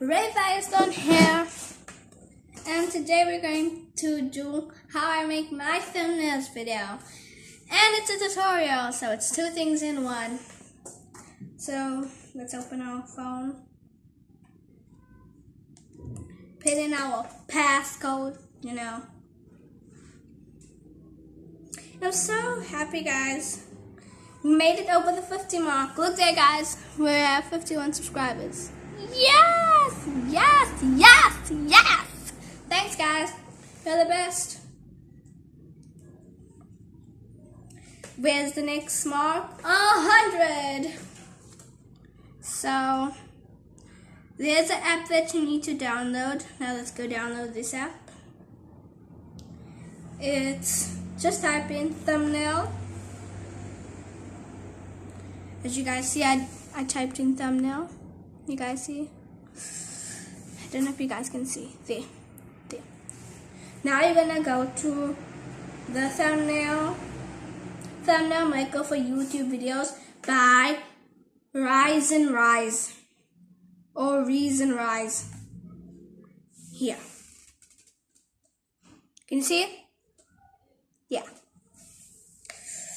Ray Firestone here, and today we're going to do how I make my thumbnails video, and it's a tutorial, so it's two things in one. So let's open our phone, put in our passcode, I'm so happy, guys. We made it over the 50 mark. Look there, guys. We're at 51 subscribers. Yes! Yes! Yes! Yes! Thanks, guys. You're the best. Where's the next mark? 100. So, there's an app that you need to download. Now let's go download this app. It's just type in thumbnail. As you guys see, I typed in thumbnail. You guys see? I don't know if you guys can see. There. Now you're gonna go to the thumbnail maker for YouTube videos by Rise and Rise or Reason Rise. Here. Can you see it? Yeah.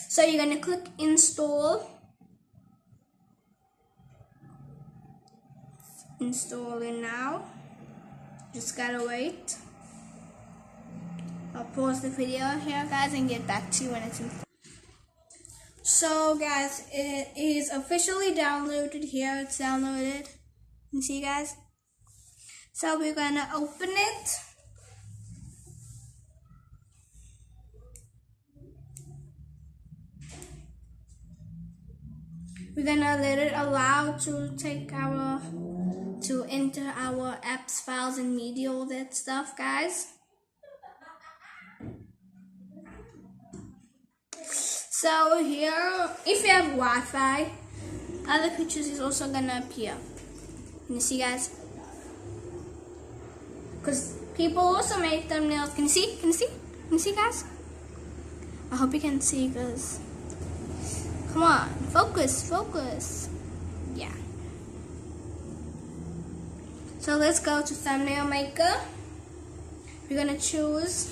So you're gonna click install. Install it now. Just gotta wait. I'll pause the video here, guys, and get back to you when it's in. So, guys, it is officially downloaded here. It's downloaded. You see, guys? So we're gonna open it. We're gonna let it allow to enter our apps, files, and media, all that stuff, guys. So here, if you have Wi-Fi, other pictures is also gonna appear. Can you see, guys? Because people also make thumbnails. Can you see? Can you see? Can you see, guys? I hope you can see, because come on, focus. Yeah. So let's go to thumbnail maker. We're gonna choose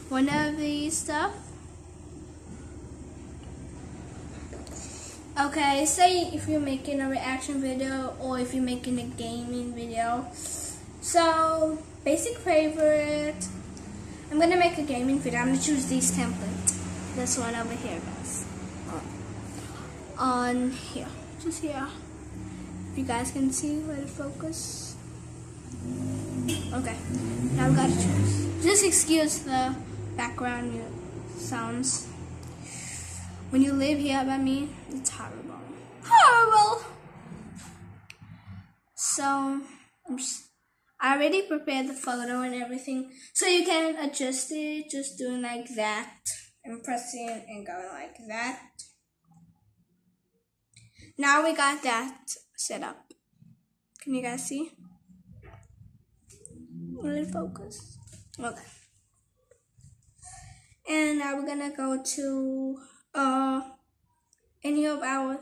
one of these stuff. Okay, say if you're making a reaction video or if you're making a gaming video. So, basic favorite. I'm gonna make a gaming video. I'm gonna choose these templates. This one over here, guys. On here, just here. If you guys can see, let it focus. Okay, now we gotta choose. Just excuse the background sounds. When you live here by me, it's horrible. Horrible! So, I already prepared the photo and everything. So you can adjust it, just doing like that. And pressing and going like that. Now we got that set up. Can you guys see? Will it focus? Okay. And now we're gonna go to any of our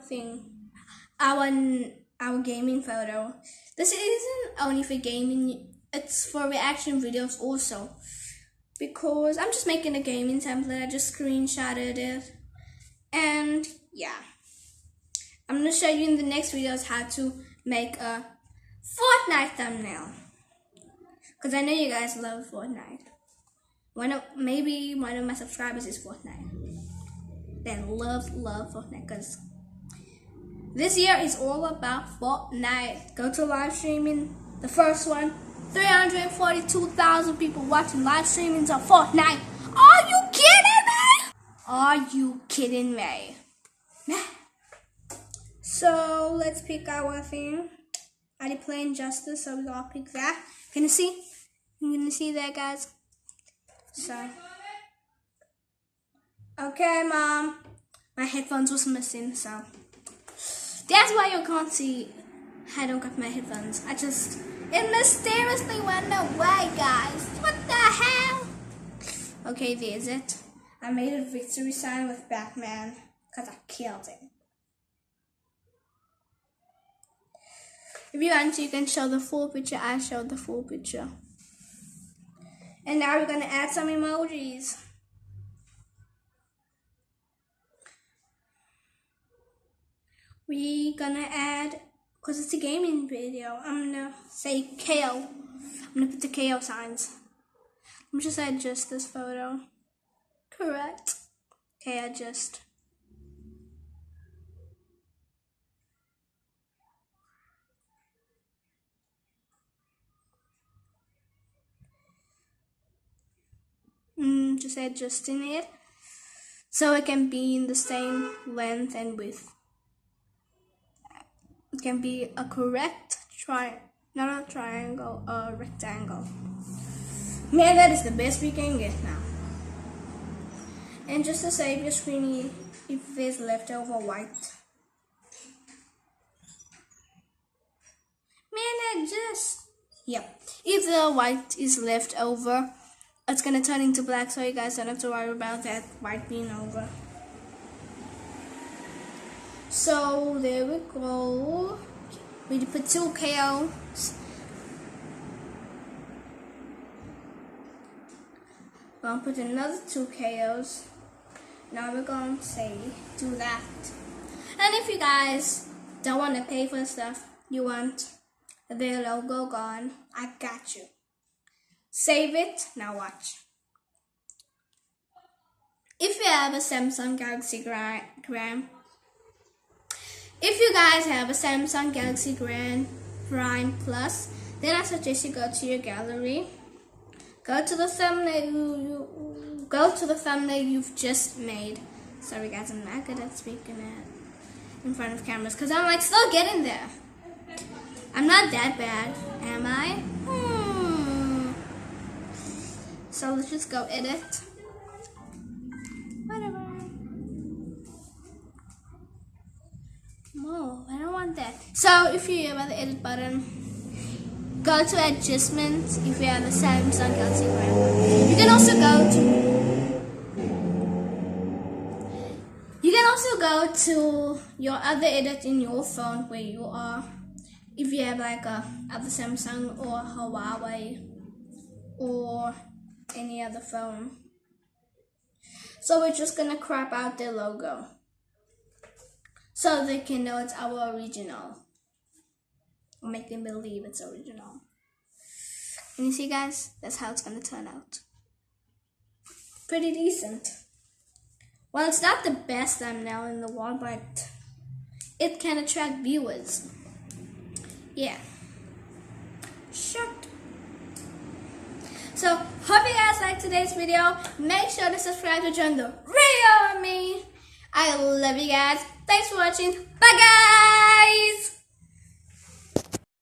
our gaming photo. This isn't only for gaming, it's for reaction videos also, because I'm just making a gaming template. I just screenshotted it, and yeah, I'm gonna show you in the next videos how to make a Fortnite thumbnail, because I know you guys love Fortnite. Maybe one of my subscribers is Fortnite. They love Fortnite, because this year is all about Fortnite. Go to live streaming, the first one, 342,000 people watching live streamings of Fortnite. Are you kidding me? Are you kidding me? So let's pick our thing. I did play Injustice, so we're gonna pick that. Can you see? You can see that, guys? So, okay, Mom. My headphones was missing, so that's why you can't see. I don't got my headphones. It mysteriously went away, guys. What the hell? Okay, there's it. I made a victory sign with Batman because I killed him. If you want to, you can show the full picture. I showed the full picture. And now we're gonna add some emojis. We're gonna add, because it's a gaming video, I'm gonna say KO. I'm gonna put the KO signs. Let me just adjust this photo. Correct. Okay, adjust. Just adjusting it so it can be in the same length and width. It can be a correct not a triangle, a rectangle. Man, that is the best we can get now. And just to save your screen, if there's leftover white. Man, yep. If the white is left over, it's gonna turn into black, so you guys don't have to worry about that white being over. So there we go. We put 2 KOs. Gonna put another 2 KOs. Now we're gonna do that. And if you guys don't want to pay for stuff, you want their logo gone, I got you. Save it. Now watch. If you have a Samsung Galaxy if you guys have a Samsung Galaxy Grand Prime Plus, then I suggest you go to your gallery. Go to the thumbnail you've just made. Sorry guys, I'm not good at speaking in front of cameras because I'm like still getting there. I'm not that bad, am I? So let's just go edit. Whatever. No, I don't want that. So if you're by the edit button, go to adjustments if you have a Samsung Galaxy Grand. You can also go to your other edit in your phone where you are. If you have like a other Samsung or Huawei or any other phone. So we're just gonna crop out their logo so they can know it's our original. Or make them believe it's original. And you see guys, that's how it's gonna turn out. Pretty decent. Well, it's not the best thumbnail in the world, but it can attract viewers. Yeah. Shut. So, hope you guys liked today's video. Make sure to subscribe to join the real me. I love you guys. Thanks for watching. Bye guys.